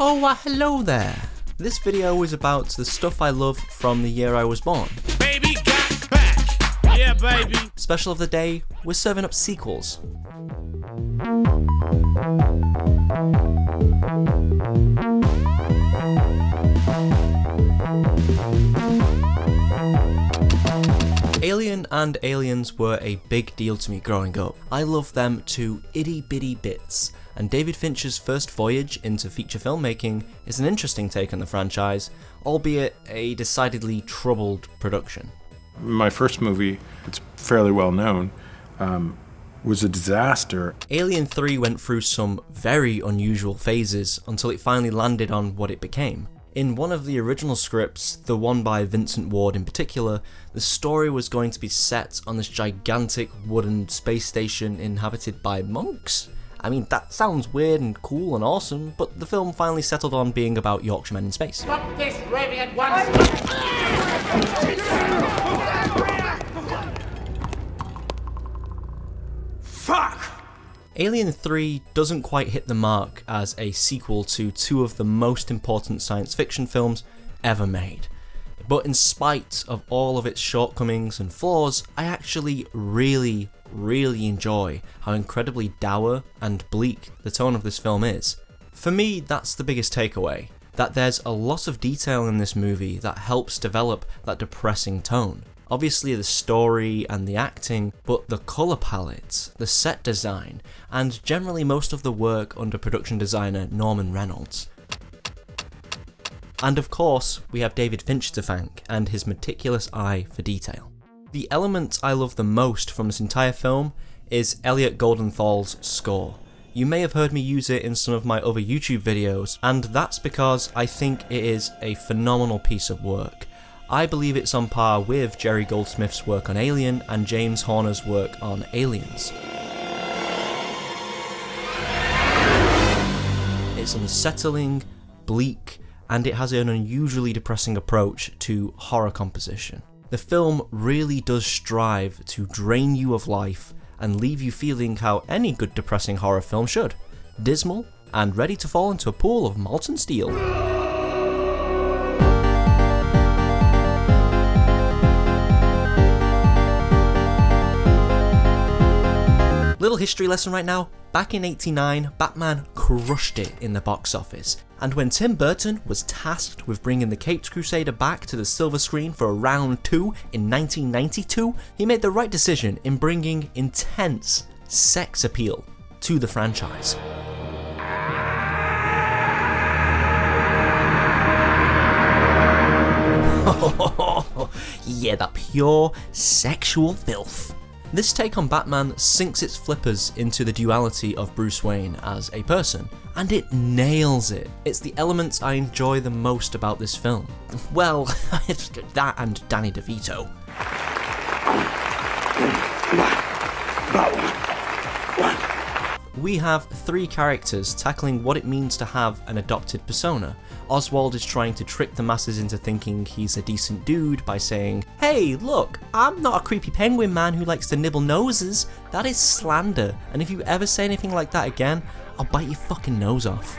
Oh, hello there. This video is about the stuff I love from the year I was born. Baby got back. Yeah, baby. Special of the day, we're serving up sequels. Alien and Aliens were a big deal to me growing up. I loved them to itty bitty bits, and David Fincher's first voyage into feature filmmaking is an interesting take on the franchise, albeit a decidedly troubled production. My first movie, it's fairly well known, was a disaster. Alien 3 went through some very unusual phases until it finally landed on what it became. In one of the original scripts, the one by Vincent Ward in particular, the story was going to be set on this gigantic wooden space station inhabited by monks? I mean, that sounds weird and cool and awesome, but the film finally settled on being about Yorkshiremen in space. Stop this raving at once. Fuck! Alien 3 doesn't quite hit the mark as a sequel to two of the most important science fiction films ever made. But in spite of all of its shortcomings and flaws, I actually really enjoy how incredibly dour and bleak the tone of this film is. For me, that's the biggest takeaway, that there's a lot of detail in this movie that helps develop that depressing tone. Obviously the story and the acting, but the colour palette, the set design, and generally most of the work under production designer Norman Reynolds. And of course, we have David Fincher to thank, and his meticulous eye for detail. The element I love the most from this entire film is Elliot Goldenthal's score. You may have heard me use it in some of my other YouTube videos, and that's because I think it is a phenomenal piece of work. I believe it's on par with Jerry Goldsmith's work on Alien and James Horner's work on Aliens. It's unsettling, bleak, and it has an unusually depressing approach to horror composition. The film really does strive to drain you of life and leave you feeling how any good depressing horror film should: dismal and ready to fall into a pool of molten steel. Little history lesson right now. Back in '89, Batman crushed it in the box office, and when Tim Burton was tasked with bringing the Caped Crusader back to the silver screen for a round 2 in 1992, he made the right decision in bringing intense sex appeal to the franchise. Yeah, that pure sexual filth. This take on Batman sinks its flippers into the duality of Bruce Wayne as a person, and it nails it. It's the elements I enjoy the most about this film. Well, that and Danny DeVito. We have three characters tackling what it means to have an adopted persona. Oswald is trying to trick the masses into thinking he's a decent dude by saying, "Hey, look, I'm not a creepy penguin man who likes to nibble noses. That is slander, and if you ever say anything like that again, I'll bite your fucking nose off."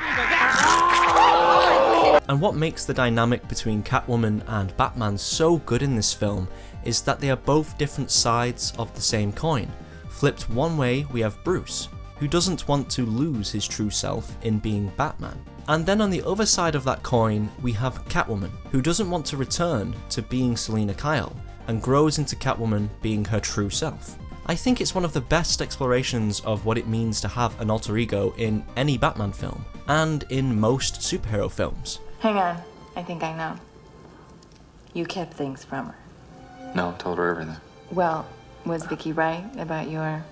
And what makes the dynamic between Catwoman and Batman so good in this film is that they are both different sides of the same coin. Flipped one way, we have Bruce, who doesn't want to lose his true self in being Batman. And then on the other side of that coin, we have Catwoman, who doesn't want to return to being Selina Kyle, and grows into Catwoman being her true self. I think it's one of the best explorations of what it means to have an alter ego in any Batman film, and in most superhero films. Hang on, I think I know. You kept things from her. No, told her everything. Well, was Vicky right about your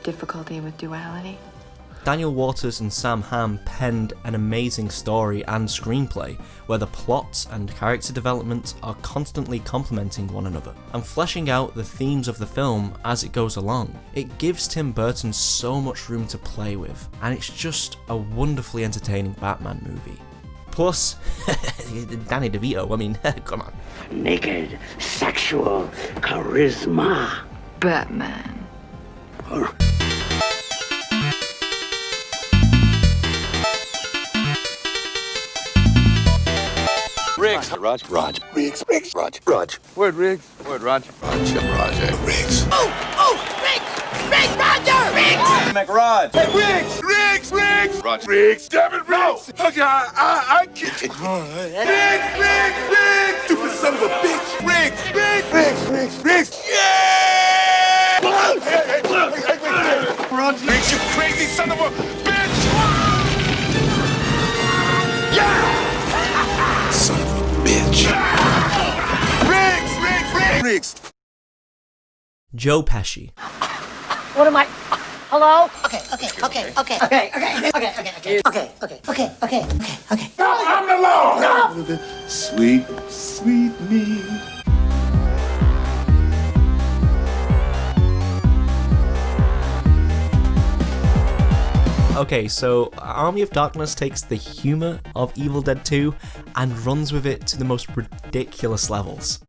difficulty with duality? Daniel Waters and Sam Hamm penned an amazing story and screenplay where the plots and character development are constantly complementing one another and fleshing out the themes of the film as it goes along. It gives Tim Burton so much room to play with, and it's just a wonderfully entertaining Batman movie. Plus, Danny DeVito, I mean, come on. Naked, sexual charisma. Batman. Riggs. Raj. Raj. Riggs. Riggs. Raj. Raj. Word, Riggs. Word, Raj. Raj. Raj. Riggs. McRod. Hey, Riggs. Riggs. Riggs. Raj. Riggs. Damn it, Riggs. Okay, I can't. Riggs. Riggs. Riggs. Stupid son of a bitch. Riggs. Riggs. Riggs. Riggs. Riggs. Yeah! Raj. Riggs, you crazy son of a bitch. Yeah! Son of a bitch. Riggs. Riggs. Riggs. Riggs. Joe Pesci. What am I? Hello? Okay. I'm the law. No. Sweet, sweet me. Okay, so Army of Darkness takes the humour of Evil Dead 2 and runs with it to the most ridiculous levels.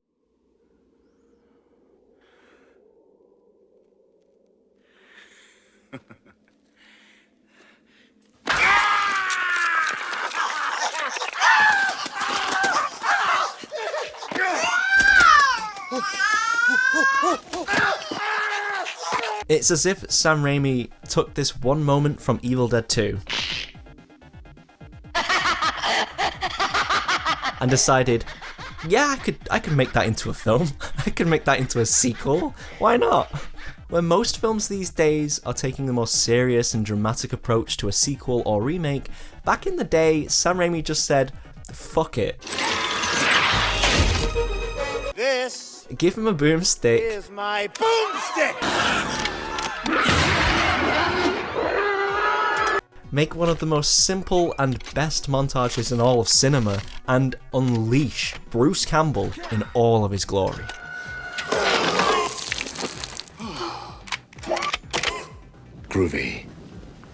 It's as if Sam Raimi took this one moment from Evil Dead 2 and decided, yeah, I could make that into a film. I could make that into a sequel. Why not? When most films these days are taking the more serious and dramatic approach to a sequel or remake, back in the day, Sam Raimi just said, fuck it. This Give him a boomstick. is my boomstick. Make one of the most simple and best montages in all of cinema, and unleash Bruce Campbell in all of his glory. Groovy.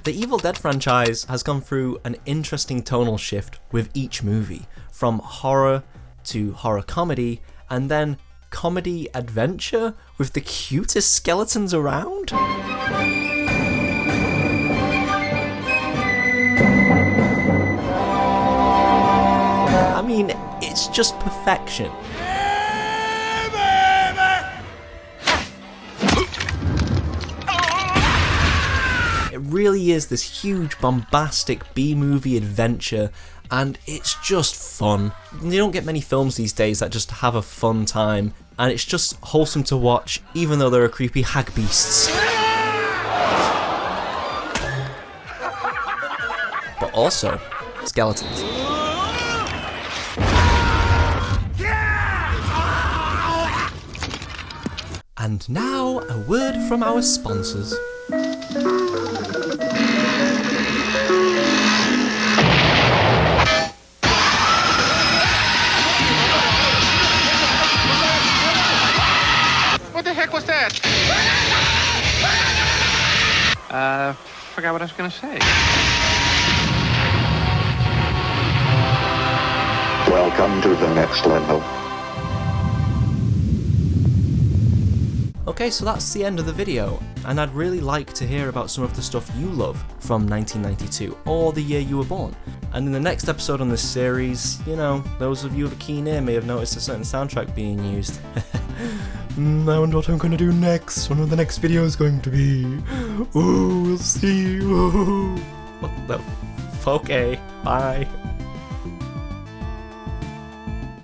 The Evil Dead franchise has gone through an interesting tonal shift with each movie, from horror to horror comedy, and then comedy adventure with the cutest skeletons around? I mean, it's just perfection. It really is this huge bombastic B-movie adventure, and it's just fun. You don't get many films these days that just have a fun time, and it's just wholesome to watch, even though there are creepy hag beasts. But also, skeletons. And now, a word from our sponsors. What the heck was that? Forgot what I was gonna say. Welcome to the next level. Okay, so that's the end of the video, and I'd really like to hear about some of the stuff you love from 1992, or the year you were born. And in the next episode on this series, you know, those of you with a keen ear may have noticed a certain soundtrack being used. I wonder what I'm gonna do next, what the next video is going to be. Ooh, we'll see. Ooh. What the f- Okay, bye.